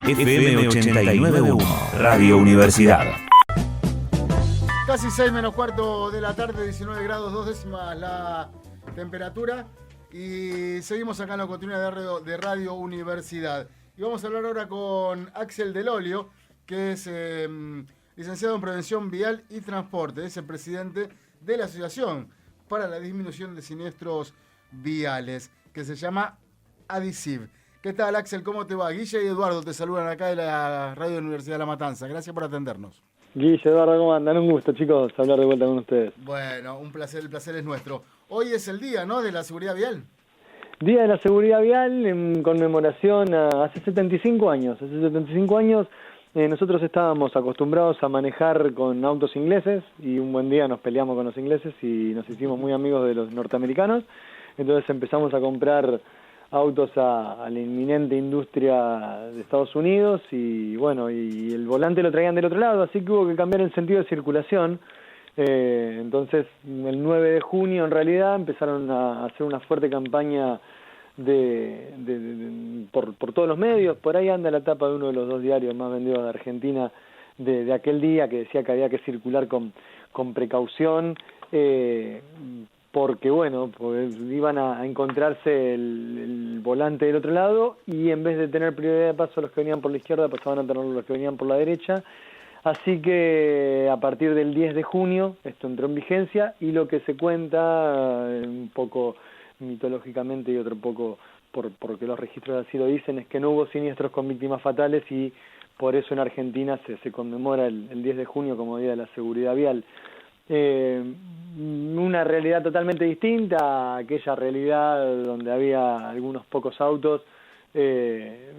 FM 89.1, Radio Universidad. Casi 6 menos cuarto de la tarde, 19 grados 2 décimas la temperatura. Y seguimos acá en la continuidad de Radio Universidad. Y vamos a hablar ahora con Axel Del Olio, que es licenciado en Prevención Vial y Transporte. Es el presidente de la Asociación para la Disminución de Siniestros Viales, que se llama ADICIV. ¿Qué tal, Axel? ¿Cómo te va? Guille y Eduardo te saludan acá de la Radio Universidad de La Matanza. Gracias por atendernos. Guille, Eduardo, ¿cómo andan? Un gusto, chicos, hablar de vuelta con ustedes. Bueno, un placer, el placer es nuestro. Hoy es el día, ¿no?, de la seguridad vial. Día de la Seguridad Vial en conmemoración a hace 75 años. Hace 75 años nosotros estábamos acostumbrados a manejar con autos ingleses y un buen día nos peleamos con los ingleses y nos hicimos muy amigos de los norteamericanos. Entonces empezamos a comprar autos a la inminente industria de Estados Unidos y bueno, y el volante lo traían del otro lado, así que hubo que cambiar el sentido de circulación. Entonces el 9 de junio en realidad empezaron a hacer una fuerte campaña por todos los medios. Por ahí anda la tapa de uno de los 2 diarios más vendidos de Argentina de aquel día, que decía que había que circular con precaución, porque bueno, pues iban a encontrarse el volante del otro lado y en vez de tener prioridad de paso los que venían por la izquierda, pasaban a tener los que venían por la derecha. Así que a partir del 10 de junio esto entró en vigencia y lo que se cuenta, un poco mitológicamente y otro poco porque los registros así lo dicen, es que no hubo siniestros con víctimas fatales y por eso en Argentina se conmemora el 10 de junio como Día de la Seguridad Vial. Una realidad totalmente distinta a aquella realidad donde había algunos pocos autos, es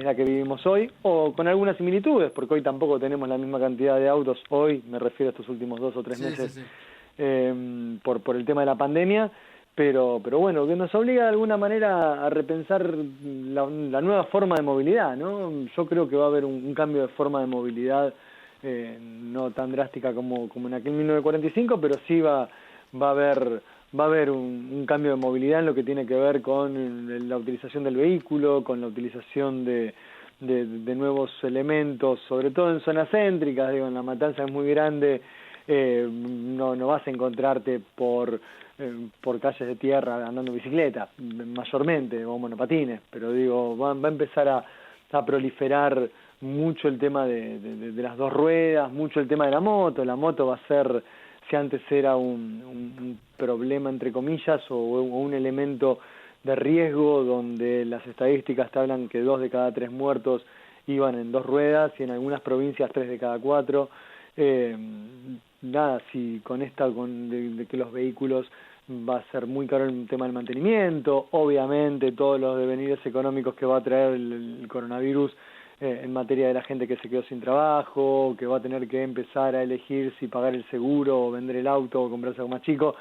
la que vivimos hoy, o con algunas similitudes, porque hoy tampoco tenemos la misma cantidad de autos, hoy me refiero a estos últimos 2 o 3 meses, sí. Por el tema de la pandemia, pero bueno, que nos obliga de alguna manera a repensar la nueva forma de movilidad, ¿no? Yo creo que va a haber un cambio de forma de movilidad, no tan drástica como en aquel 1945, pero sí va a haber un cambio de movilidad en lo que tiene que ver con la utilización del vehículo, con la utilización de nuevos elementos, sobre todo en zonas céntricas. Digo, en La Matanza es muy grande, no vas a encontrarte por calles de tierra andando en bicicleta, mayormente, o monopatines, pero digo, va a empezar a proliferar mucho el tema de las 2 ruedas, mucho el tema de la moto. La moto va a ser, si antes era un problema entre comillas o un elemento de riesgo donde las estadísticas te hablan que 2 de cada 3 muertos iban en 2 ruedas y en algunas provincias 3 de cada 4. Nada, si con de que los vehículos va a ser muy caro el tema del mantenimiento, obviamente todos los devenires económicos que va a traer el coronavirus en materia de la gente que se quedó sin trabajo, que va a tener que empezar a elegir si pagar el seguro o vender el auto o comprarse algo más chico.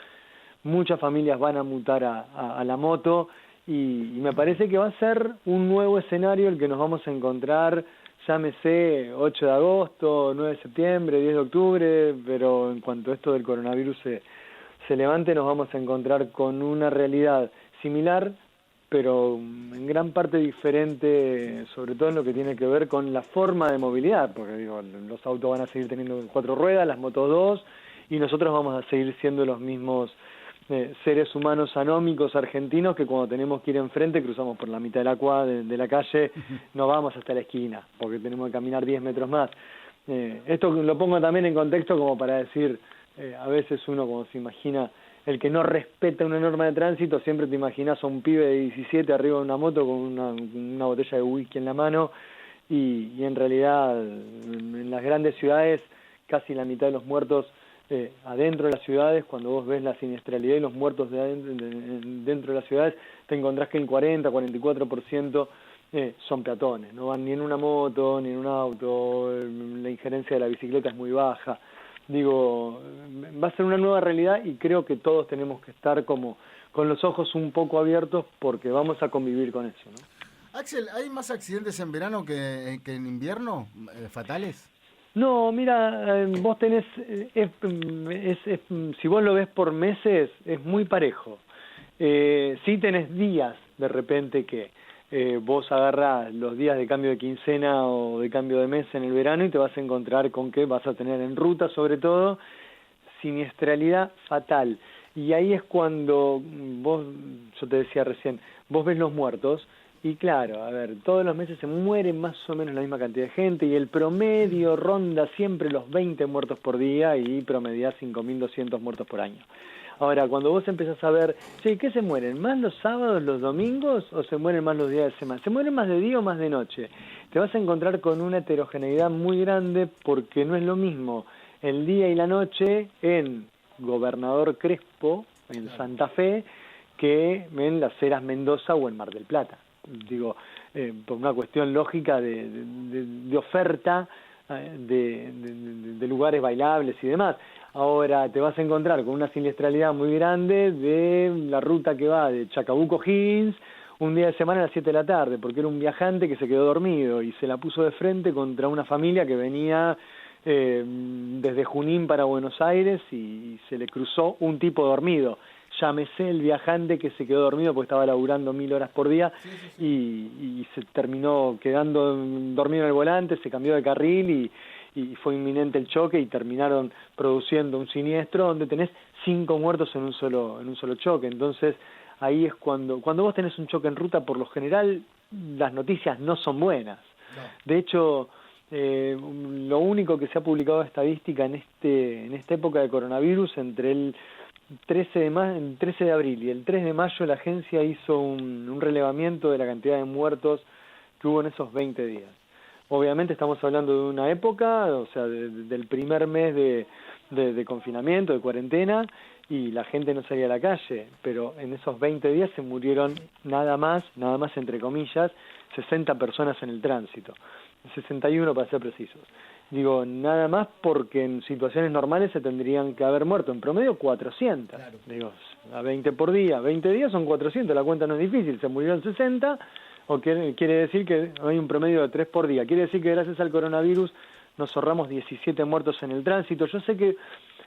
Muchas familias van a mutar a la moto y me parece que va a ser un nuevo escenario el que nos vamos a encontrar, llámese 8 de agosto, 9 de septiembre, 10 de octubre, pero en cuanto esto del coronavirus se levante nos vamos a encontrar con una realidad similar, pero en gran parte diferente, sobre todo en lo que tiene que ver con la forma de movilidad, porque digo, los autos van a seguir teniendo 4 ruedas, las motos 2, y nosotros vamos a seguir siendo los mismos seres humanos anómicos argentinos que cuando tenemos que ir enfrente cruzamos por la mitad de la calle, no vamos hasta la esquina, porque tenemos que caminar 10 metros más. Esto lo pongo también en contexto como para decir, a veces uno cuando se imagina el que no respeta una norma de tránsito, siempre te imaginas a un pibe de 17 arriba de una moto con una botella de whisky en la mano y en realidad en las grandes ciudades casi la mitad de los muertos adentro de las ciudades, cuando vos ves la siniestralidad y los muertos dentro de las ciudades, te encontrás que el 40-44% son peatones, no van ni en una moto ni en un auto, la injerencia de la bicicleta es muy baja. Digo, va a ser una nueva realidad y creo que todos tenemos que estar como con los ojos un poco abiertos porque vamos a convivir con eso, ¿no? Axel, ¿hay más accidentes en verano que en invierno, fatales? No, mira, vos tenés, si vos lo ves por meses, es muy parejo. Sí tenés días de repente que vos agarrás los días de cambio de quincena o de cambio de mes en el verano y te vas a encontrar con que vas a tener en ruta, sobre todo, siniestralidad fatal. Y ahí es cuando yo te decía recién, vos ves los muertos y claro, a ver, todos los meses se muere más o menos la misma cantidad de gente y el promedio ronda siempre los 20 muertos por día y promedia 5.200 muertos por año. Ahora, cuando vos empezás a ver, che, ¿qué se mueren? ¿Más los sábados, los domingos o se mueren más los días de semana? ¿Se mueren más de día o más de noche? Te vas a encontrar con una heterogeneidad muy grande porque no es lo mismo el día y la noche en Gobernador Crespo, en Santa Fe, que en Las Heras, Mendoza o en Mar del Plata. Digo, por una cuestión lógica de oferta de lugares bailables y demás. Ahora te vas a encontrar con una siniestralidad muy grande de la ruta que va de Chacabuco Higgins un día de semana a las 7 de la tarde, porque era un viajante que se quedó dormido y se la puso de frente contra una familia que venía desde Junín para Buenos Aires y se le cruzó un tipo dormido. Llámese el viajante que se quedó dormido porque estaba laburando 1000 horas por día y se terminó quedando dormido en el volante, se cambió de carril y fue inminente el choque y terminaron produciendo un siniestro donde tenés 5 muertos en un solo choque. Entonces ahí es cuando vos tenés un choque en ruta, por lo general las noticias no son buenas. No. De hecho, lo único que se ha publicado de estadística en esta época de coronavirus, entre el 13 de abril y el 3 de mayo, la agencia hizo un relevamiento de la cantidad de muertos que hubo en esos 20 días. Obviamente estamos hablando de una época, o sea, del primer mes de confinamiento, de cuarentena, y la gente no salía a la calle, pero en esos 20 días se murieron nada más entre comillas, 60 personas en el tránsito, 61 para ser precisos. Digo, nada más porque en situaciones normales se tendrían que haber muerto, en promedio 400. Claro. Digo, a 20 por día, 20 días son 400, la cuenta no es difícil, se murieron 60, o quiere decir que hay un promedio de 3 por día. Quiere decir que gracias al coronavirus nos ahorramos 17 muertos en el tránsito. Yo sé que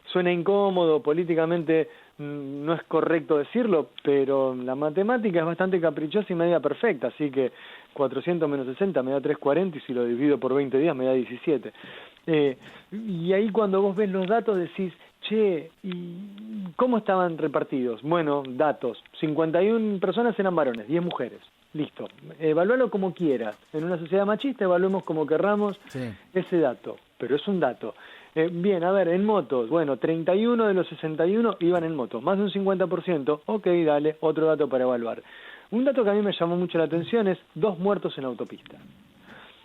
suena incómodo, políticamente no es correcto decirlo, pero la matemática es bastante caprichosa y media perfecta, así que 400 menos 60 me da 340 y si lo divido por 20 días me da 17. Y ahí cuando vos ves los datos decís, che, ¿y cómo estaban repartidos? Bueno, datos, 51 personas eran varones, 10 mujeres. Listo, evalúalo como quieras. En una sociedad machista evaluemos como querramos ese dato, pero es un dato. Bien, a ver, en motos, bueno, 31 de los 61 iban en motos, más de un 50%, ok, dale, otro dato para evaluar. Un dato que a mí me llamó mucho la atención es 2 muertos en autopista.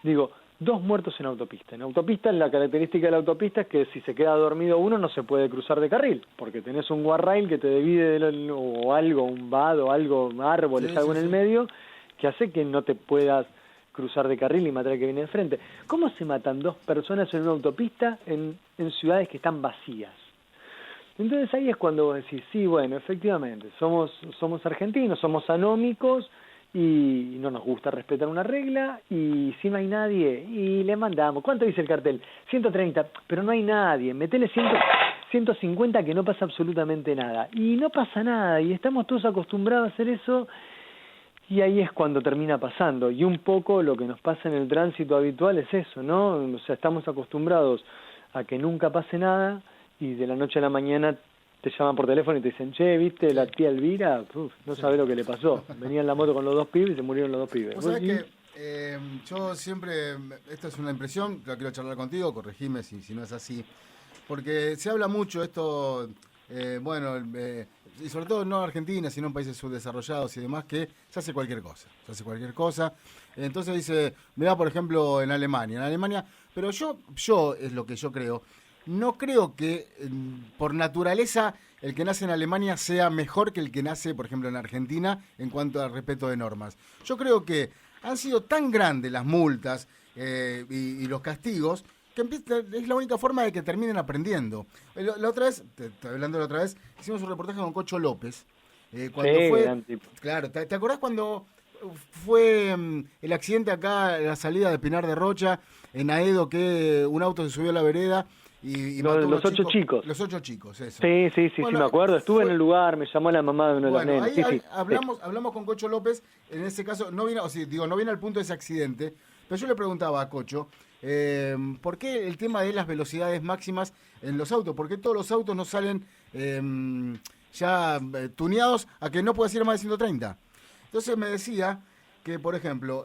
Digo, 2 muertos en autopista. En autopista, la característica de la autopista es que si se queda dormido uno no se puede cruzar de carril, porque tenés un guarrail que te divide o algo, un vado, algo, árboles, algo en el medio, que hace que no te puedas cruzar de carril y matar al que viene de frente. ¿Cómo se matan 2 personas en una autopista en ciudades que están vacías? Entonces ahí es cuando vos decís, sí, bueno, efectivamente, somos argentinos, somos anómicos y no nos gusta respetar una regla y si no hay nadie y le mandamos, ¿cuánto dice el cartel? 130, pero no hay nadie, metele 150 que no pasa absolutamente nada y no pasa nada y estamos todos acostumbrados a hacer eso. Y ahí es cuando termina pasando. Y un poco lo que nos pasa en el tránsito habitual es eso, ¿no? O sea, estamos acostumbrados a que nunca pase nada y de la noche a la mañana te llaman por teléfono y te dicen, che, ¿viste la tía Elvira? No sabe lo que le pasó. Venía en la moto con los 2 pibes y se murieron los 2 pibes. ¿Vos sabés que yo siempre, esto es una impresión, la quiero charlar contigo, corregime si no es así, porque se habla mucho esto, y sobre todo no en Argentina, sino en países subdesarrollados y demás, que se hace cualquier cosa. Entonces dice, mirá por ejemplo en Alemania, pero yo es lo que yo creo, no creo que por naturaleza el que nace en Alemania sea mejor que el que nace, por ejemplo, en Argentina en cuanto al respeto de normas. Yo creo que han sido tan grandes las multas y los castigos que es la única forma de que terminen aprendiendo. La otra vez, hicimos un reportaje con Cocho López. Cuando fue. Claro, ¿te acordás cuando fue el accidente acá, la salida de Pinar de Rocha, en Aedo, que un auto se subió a la vereda y mató los 8 chicos. Los 8 chicos, eso. Sí, Bueno, me acuerdo. Estuve en el lugar, me llamó la mamá de uno de los nenes. Ahí hablamos con Cocho López, en ese caso, no viene al punto de ese accidente, pero yo le preguntaba a Cocho, ¿por qué el tema de las velocidades máximas en los autos? ¿Por qué todos los autos no salen ya tuneados a que no puedas ir a más de 130? Entonces me decía que, por ejemplo,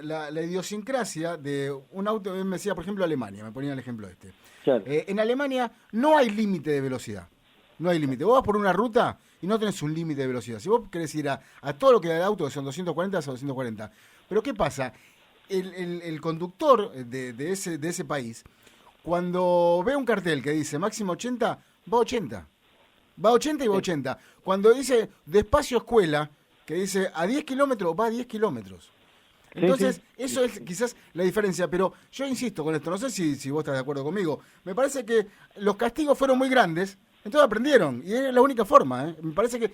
la idiosincrasia de un auto, me decía, por ejemplo, Alemania, me ponía el ejemplo este. Claro. En Alemania no hay límite de velocidad. No hay límite. Vos vas por una ruta y no tenés un límite de velocidad. Si vos querés ir a todo lo que da el auto, que son 240 a 240. Pero ¿qué pasa? El conductor de ese país, cuando ve un cartel que dice máximo 80, va a 80. Va a 80 y va a 80. Cuando dice despacio escuela, que dice a 10 kilómetros, va a 10 kilómetros. Entonces, eso es quizás la diferencia, pero yo insisto con esto, no sé si vos estás de acuerdo conmigo, me parece que los castigos fueron muy grandes, entonces aprendieron, y es la única forma, ¿eh? Me parece que,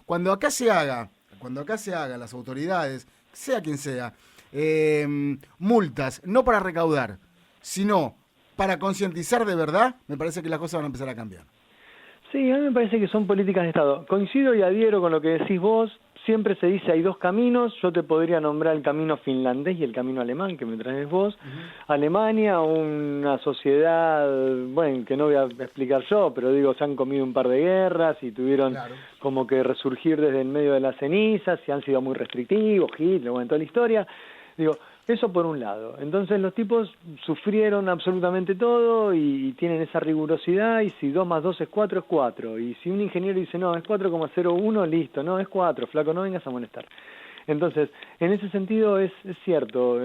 cuando acá se haga, las autoridades, sea quien sea, multas, no para recaudar, sino para concientizar de verdad, me parece que las cosas van a empezar a cambiar. Sí, a mí me parece que son políticas de Estado. Coincido y adhiero con lo que decís vos. Siempre se dice hay dos caminos. Yo te podría nombrar el camino finlandés y el camino alemán, que me traes vos. Alemania, una sociedad, bueno, que no voy a explicar yo, pero digo, se han comido un par de guerras y tuvieron como que resurgir desde el medio de las cenizas y han sido muy restrictivos, Hitler, bueno, toda la historia. Digo, eso por un lado. Entonces los tipos sufrieron absolutamente todo y tienen esa rigurosidad, y si 2 más 2 es 4, es 4. Y si un ingeniero dice, no, es 4,01, listo, no, es 4, flaco, no vengas a molestar. Entonces, en ese sentido es cierto.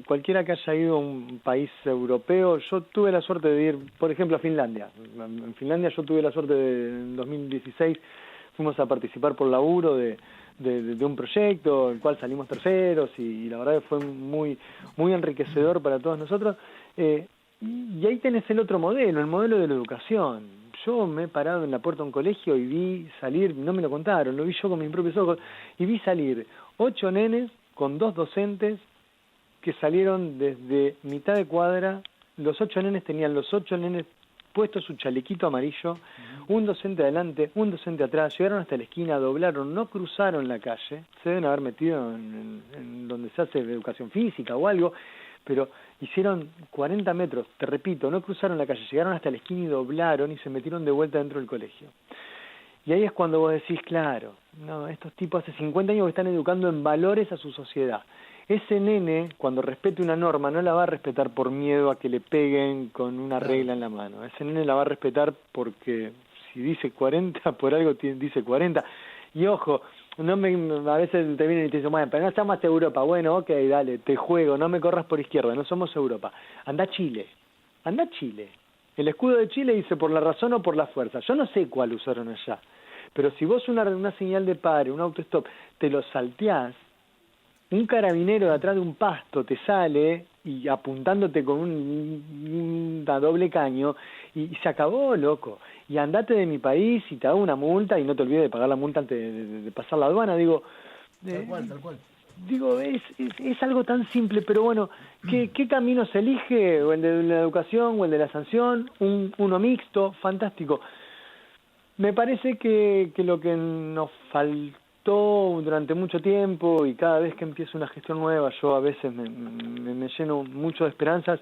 Cualquiera que haya ido a un país europeo, yo tuve la suerte de ir, por ejemplo, a Finlandia. En Finlandia yo tuve la suerte en 2016, fuimos a participar por laburo de un proyecto, el cual salimos terceros, y la verdad que fue muy muy enriquecedor para todos nosotros. Y ahí tenés el otro modelo, el modelo de la educación. Yo me he parado en la puerta de un colegio y vi salir, no me lo contaron, lo vi yo con mis propios ojos, y vi salir 8 nenes con 2 docentes que salieron desde mitad de cuadra. Los 8 nenes tenían puesto su chalequito amarillo, un docente adelante, un docente atrás, llegaron hasta la esquina, doblaron, no cruzaron la calle, se deben haber metido en donde se hace educación física o algo, pero hicieron 40 metros, te repito, no cruzaron la calle, llegaron hasta la esquina y doblaron y se metieron de vuelta dentro del colegio. Y ahí es cuando vos decís, claro, no, estos tipos hace 50 años que están educando en valores a su sociedad. Ese nene, cuando respete una norma, no la va a respetar por miedo a que le peguen con una regla en la mano. Ese nene la va a respetar porque si dice 40, por algo dice 40. Y ojo, a veces te vienen y te dicen, bueno, pero no estamos en Europa. Bueno, ok, dale, te juego, no me corras por izquierda, no somos Europa. Anda a Chile. El escudo de Chile dice por la razón o por la fuerza. Yo no sé cuál usaron allá. Pero si vos una señal de pare, un auto-stop, te lo salteás, un carabinero de atrás de un pasto te sale y apuntándote con una doble caño y se acabó, loco. Y andate de mi país y te hago una multa y no te olvides de pagar la multa antes de pasar la aduana. Digo, tal cual. Digo, es algo tan simple, pero bueno, ¿qué camino se elige? ¿O el de la educación o el de la sanción? Uno mixto, fantástico. Me parece que lo que nos faltó durante mucho tiempo, y cada vez que empiezo una gestión nueva yo a veces me lleno mucho de esperanzas,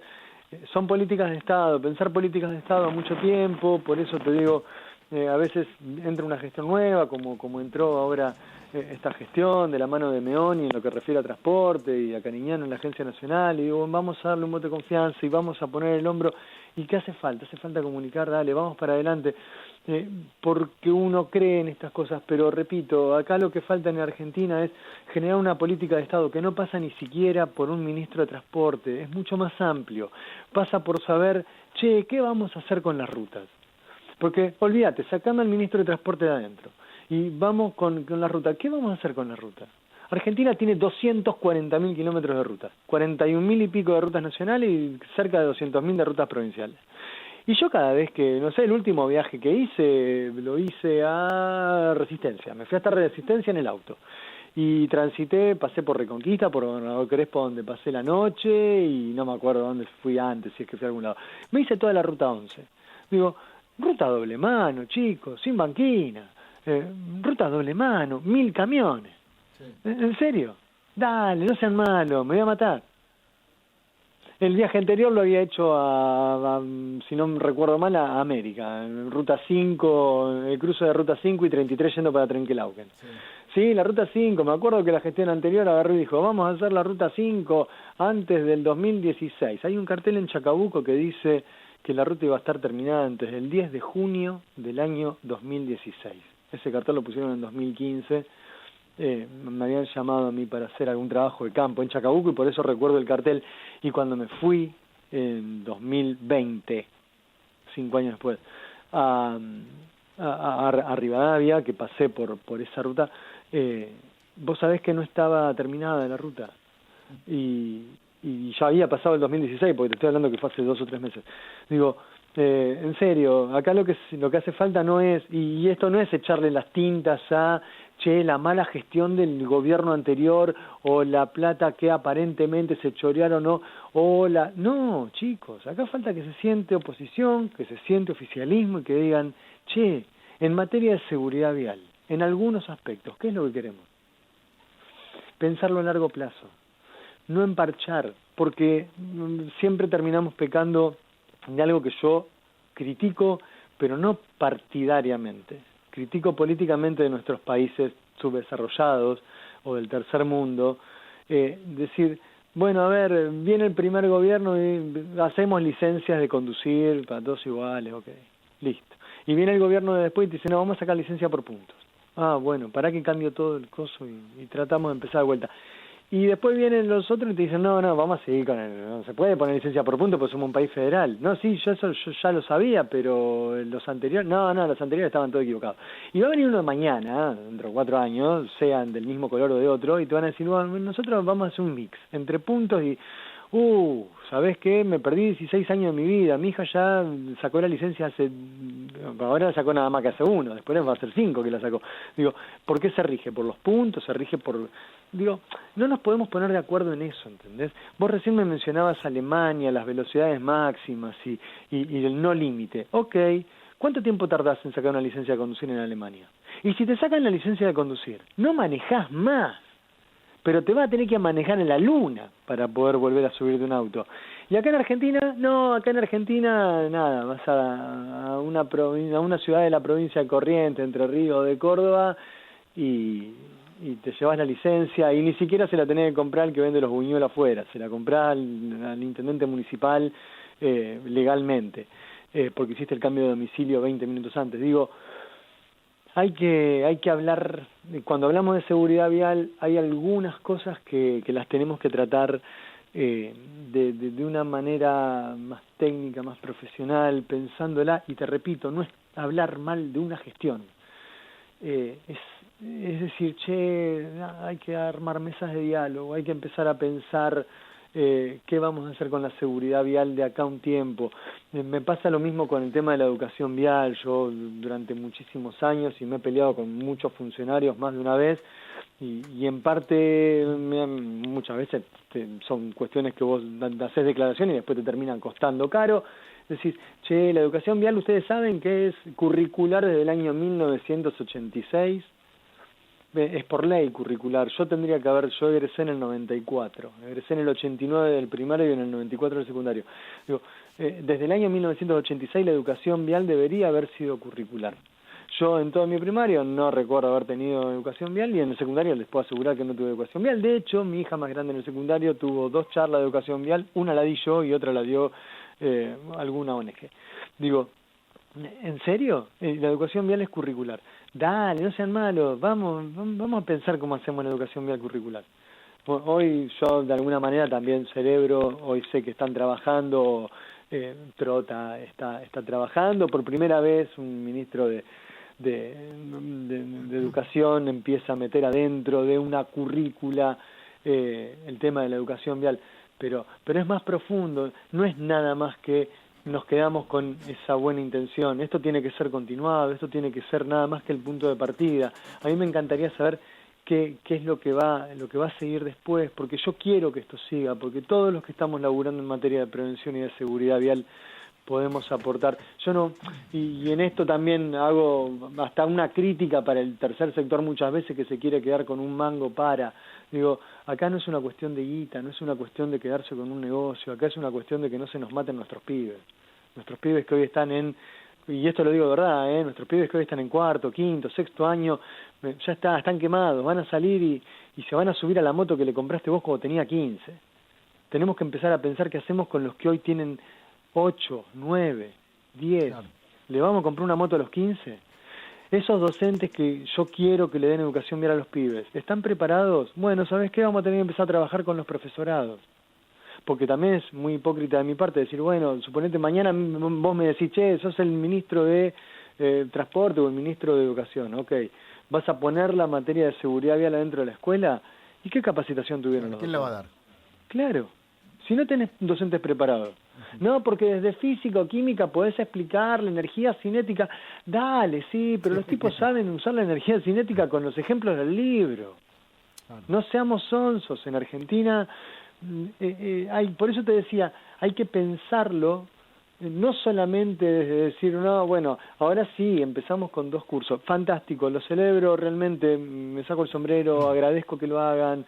son políticas de Estado, pensar políticas de Estado a mucho tiempo. Por eso te digo, a veces entra una gestión nueva, como entró ahora esta gestión de la mano de Meoni en lo que refiere a transporte, y a Cariñano en la Agencia Nacional, y digo, vamos a darle un voto de confianza y vamos a poner el hombro. ¿Y qué hace falta? Hace falta comunicar, dale, vamos para adelante, porque uno cree en estas cosas. Pero repito, acá lo que falta en Argentina es generar una política de Estado que no pasa ni siquiera por un ministro de Transporte, es mucho más amplio. Pasa por saber, ¿qué vamos a hacer con las rutas? Porque, olvídate, sacando al ministro de Transporte de adentro y vamos con la ruta, ¿qué vamos a hacer con la ruta? Argentina tiene 240.000 kilómetros de rutas, 41.000 y pico de rutas nacionales y cerca de 200.000 de rutas provinciales. Y yo cada vez que, no sé, el último viaje que hice, lo hice a Resistencia, me fui hasta Resistencia en el auto. y transité, pasé por Reconquista, por Gobernador Crespo, donde pasé la noche, y no me acuerdo dónde fui antes, si es que fui a algún lado. Me hice toda la ruta 11. Digo, ruta doble mano, chicos, sin banquina, ruta doble mano, 1000 camiones. Sí. ¿En serio? Dale, no sean malos, me voy a matar. El viaje anterior lo había hecho si no recuerdo mal, a América, en Ruta 5, el cruce de Ruta 5 y 33 yendo para Trenquelauquen. Sí, la Ruta 5, me acuerdo que la gestión anterior agarró y dijo, vamos a hacer la Ruta 5 antes del 2016. Hay un cartel en Chacabuco que dice que la ruta iba a estar terminada antes del 10 de junio del año 2016. Ese cartel lo pusieron en 2015. Me habían llamado a mí para hacer algún trabajo de campo en Chacabuco y por eso recuerdo el cartel. Y cuando me fui en 2020, 5 años después, a Rivadavia, que pasé por esa ruta, vos sabés que no estaba terminada la ruta y ya había pasado el 2016, porque te estoy hablando que fue hace 2 o 3 meses. Digo, en serio, acá lo que hace falta no es, y esto no es echarle las tintas a la mala gestión del gobierno anterior o la plata que aparentemente se chorearon no, chicos, acá falta que se siente oposición, que se siente oficialismo y que digan, en materia de seguridad vial, en algunos aspectos, ¿qué es lo que queremos? Pensarlo a largo plazo, no emparchar, porque siempre terminamos pecando de algo que yo critico, pero no partidariamente. Critico políticamente de nuestros países subdesarrollados o del tercer mundo, decir, bueno, a ver, viene el primer gobierno y hacemos licencias de conducir para todos iguales, ok, listo. Y viene el gobierno de después y te dice, no, vamos a sacar licencia por puntos. Ah, bueno, para que cambio todo el coso y tratamos de empezar de vuelta. Y después vienen los otros y te dicen, no, vamos a seguir con no se puede poner licencia por punto porque somos un país federal. No, sí, yo ya lo sabía, pero los anteriores, los anteriores estaban todos equivocados. Y va a venir uno mañana, dentro de 4 años, sean del mismo color o de otro, y te van a decir, bueno, nosotros vamos a hacer un mix entre puntos y, ¿sabés qué? Me perdí 16 años de mi vida, mi hija ya sacó la licencia ahora la sacó nada más que hace 1, después va a ser 5 que la sacó. Digo, ¿por qué se rige? ¿Por los puntos? ¿Se rige por...? Digo, no nos podemos poner de acuerdo en eso, ¿entendés? Vos recién me mencionabas Alemania, las velocidades máximas y el no límite. Ok, ¿cuánto tiempo tardás en sacar una licencia de conducir en Alemania? Y si te sacan la licencia de conducir, no manejás más, pero te vas a tener que manejar en la luna para poder volver a subir de un auto. Y acá en Argentina, nada, vas a una ciudad de la provincia de Corrientes, Entre Ríos, de Córdoba, y te llevas la licencia y ni siquiera se la tenés que comprar el que vende los buñuelos afuera, se la comprás al intendente municipal legalmente, porque hiciste el cambio de domicilio 20 minutos antes. Digo, hay que hablar, cuando hablamos de seguridad vial, hay algunas cosas que las tenemos que tratar de una manera más técnica, más profesional, pensándola, y te repito, no es hablar mal de una gestión, es decir, hay que armar mesas de diálogo, hay que empezar a pensar qué vamos a hacer con la seguridad vial de acá a un tiempo. Me pasa lo mismo con el tema de la educación vial. Yo durante muchísimos años y me he peleado con muchos funcionarios más de una vez y en parte muchas veces son cuestiones que vos haces declaraciones y después te terminan costando caro. Es decir, la educación vial ustedes saben que es curricular desde el año 1986. Es por ley curricular. Yo egresé en el 94, egresé en el 89 del primario y en el 94 del secundario. Digo, desde el año 1986 la educación vial debería haber sido curricular. Yo en todo mi primario no recuerdo haber tenido educación vial y en el secundario les puedo asegurar que no tuve educación vial. De hecho, mi hija más grande en el secundario tuvo 2 charlas de educación vial, una la di yo y otra la dio alguna ONG. Digo, ¿en serio? La educación vial es curricular. Dale, no sean malos, vamos a pensar cómo hacemos la educación vial curricular. Hoy yo de alguna manera también celebro, hoy sé que están trabajando, Trota está trabajando, por primera vez un ministro de educación empieza a meter adentro de una currícula el tema de la educación vial, pero es más profundo, no es nada más que nos quedamos con esa buena intención. Esto tiene que ser continuado, esto tiene que ser nada más que el punto de partida. A mí me encantaría saber qué es lo que va a seguir después, porque yo quiero que esto siga, porque todos los que estamos laburando en materia de prevención y de seguridad vial podemos aportar. Yo no, y en esto también hago hasta una crítica para el tercer sector muchas veces, que se quiere quedar con un mango digo, acá no es una cuestión de guita, no es una cuestión de quedarse con un negocio, acá es una cuestión de que no se nos maten nuestros pibes que hoy están y esto lo digo de verdad, nuestros pibes que hoy están en cuarto, quinto, sexto año, ya están quemados, van a salir y se van a subir a la moto que le compraste vos cuando tenía 15. Tenemos que empezar a pensar qué hacemos con los que hoy tienen 8, 9, 10. Claro. ¿Le vamos a comprar una moto a los 15? Esos docentes que yo quiero que le den educación vial a los pibes, ¿están preparados? Bueno, ¿sabés qué? Vamos a tener que empezar a trabajar con los profesorados. Porque también es muy hipócrita de mi parte decir, bueno, suponete mañana vos me decís, che, sos el ministro de Transporte o el ministro de Educación, ok, ¿vas a poner la materia de seguridad vial adentro de la escuela? ¿Y qué capacitación tuvieron los ¿Quién la va a dar? Claro, si no tenés docentes preparados. No, porque desde física o química podés explicar la energía cinética. Dale, sí, pero los tipos saben usar la energía cinética con los ejemplos del libro. No seamos sonsos. En Argentina, por eso te decía, hay que pensarlo, no solamente desde decir, no, bueno, ahora sí, empezamos con 2 cursos. Fantástico, lo celebro, realmente me saco el sombrero, agradezco que lo hagan.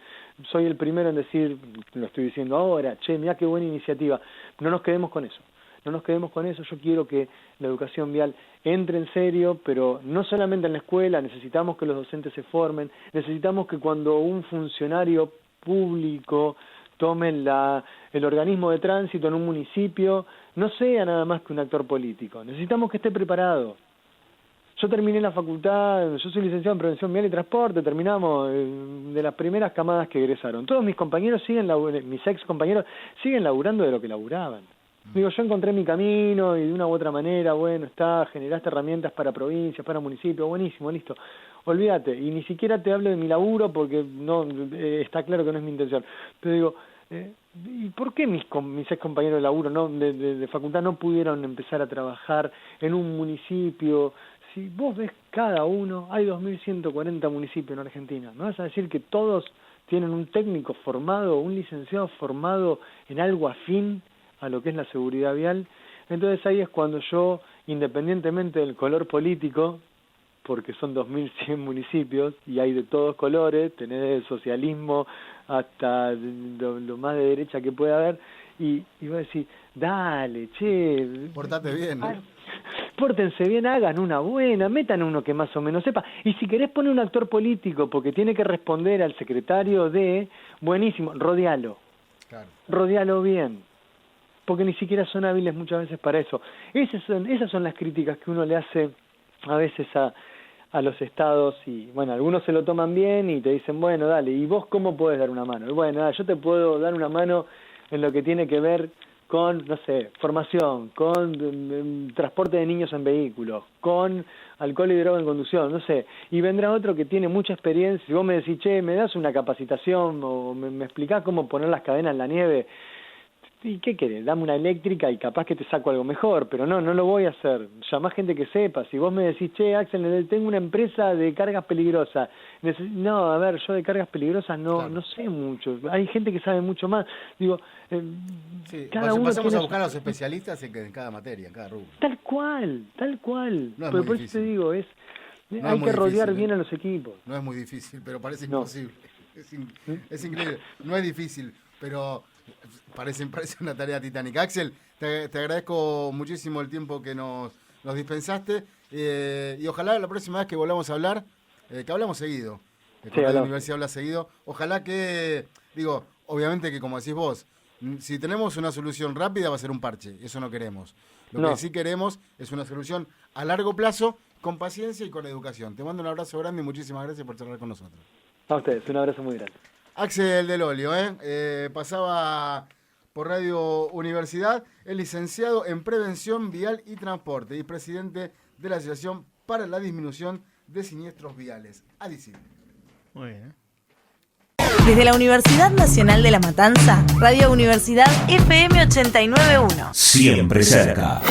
Soy el primero en decir, lo estoy diciendo ahora, che, mirá qué buena iniciativa. No nos quedemos con eso. Yo quiero que la educación vial entre en serio, pero no solamente en la escuela, necesitamos que los docentes se formen, necesitamos que cuando un funcionario público tome el organismo de tránsito en un municipio, no sea nada más que un actor político. Necesitamos que esté preparado. Yo terminé la facultad, yo soy licenciado en Prevención Vial y Transporte, terminamos de las primeras camadas que egresaron. Todos mis compañeros mis ex compañeros siguen laburando de lo que laburaban. Digo, yo encontré mi camino y de una u otra manera, bueno, generaste herramientas para provincias, para municipios, buenísimo, listo. Olvídate, y ni siquiera te hablo de mi laburo porque no está claro que no es mi intención. Pero digo, ¿y por qué mis ex compañeros de laburo de facultad no pudieron empezar a trabajar en un municipio? Si vos ves cada uno, hay 2.140 municipios en Argentina. ¿Me vas a decir que todos tienen un técnico formado, un licenciado formado en algo afín a lo que es la seguridad vial? Entonces ahí es cuando yo, independientemente del color político, porque son 2.100 municipios y hay de todos colores, tenés del socialismo hasta lo más de derecha que pueda haber, y vos decís, dale, che, portate bien, ¿no? Pórtense bien, hagan una buena, metan uno que más o menos sepa. Y si querés poner un actor político porque tiene que responder al secretario buenísimo, rodealo. Claro. Rodealo bien. Porque ni siquiera son hábiles muchas veces para eso. Esas son las críticas que uno le hace a veces a los estados y, bueno, algunos se lo toman bien y te dicen, bueno, dale, ¿y vos cómo podés dar una mano? Y bueno, dale, yo te puedo dar una mano en lo que tiene que ver con, no sé, formación, con transporte de niños en vehículos, con alcohol y droga en conducción, no sé. Y vendrá otro que tiene mucha experiencia. Si vos me decís, che, ¿me das una capacitación o me explicás cómo poner las cadenas en la nieve? ¿Y qué querés? Dame una eléctrica y capaz que te saco algo mejor, pero no lo voy a hacer. Llamá gente que sepa. Si vos me decís, che, Axel, tengo una empresa de cargas peligrosas. No, a ver, yo de cargas peligrosas no sé mucho. Hay gente que sabe mucho más. Digo, cada uno pasamos a buscar a los especialistas en cada materia, en cada rubro. Tal cual. No es pero muy por difícil. eso te digo, hay que rodear bien a los equipos. No es muy difícil, pero parece imposible. Es increíble. No es difícil, pero parece una tarea titánica. Axel, te agradezco muchísimo el tiempo que nos dispensaste y ojalá la próxima vez que volvamos a hablar, que hablamos seguido, la universidad habla seguido, ojalá que, obviamente que como decís vos, si tenemos una solución rápida va a ser un parche, eso no queremos. Lo que sí queremos es una solución a largo plazo, con paciencia y con educación. Te mando un abrazo grande y muchísimas gracias por charlar con nosotros. A ustedes, un abrazo muy grande. Axel Del Olio, pasaba por Radio Universidad, es licenciado en Prevención Vial y Transporte y presidente de la Asociación para la Disminución de Siniestros Viales, ADICID. Muy bien. Desde la Universidad Nacional de La Matanza, Radio Universidad FM 89.1. Siempre cerca.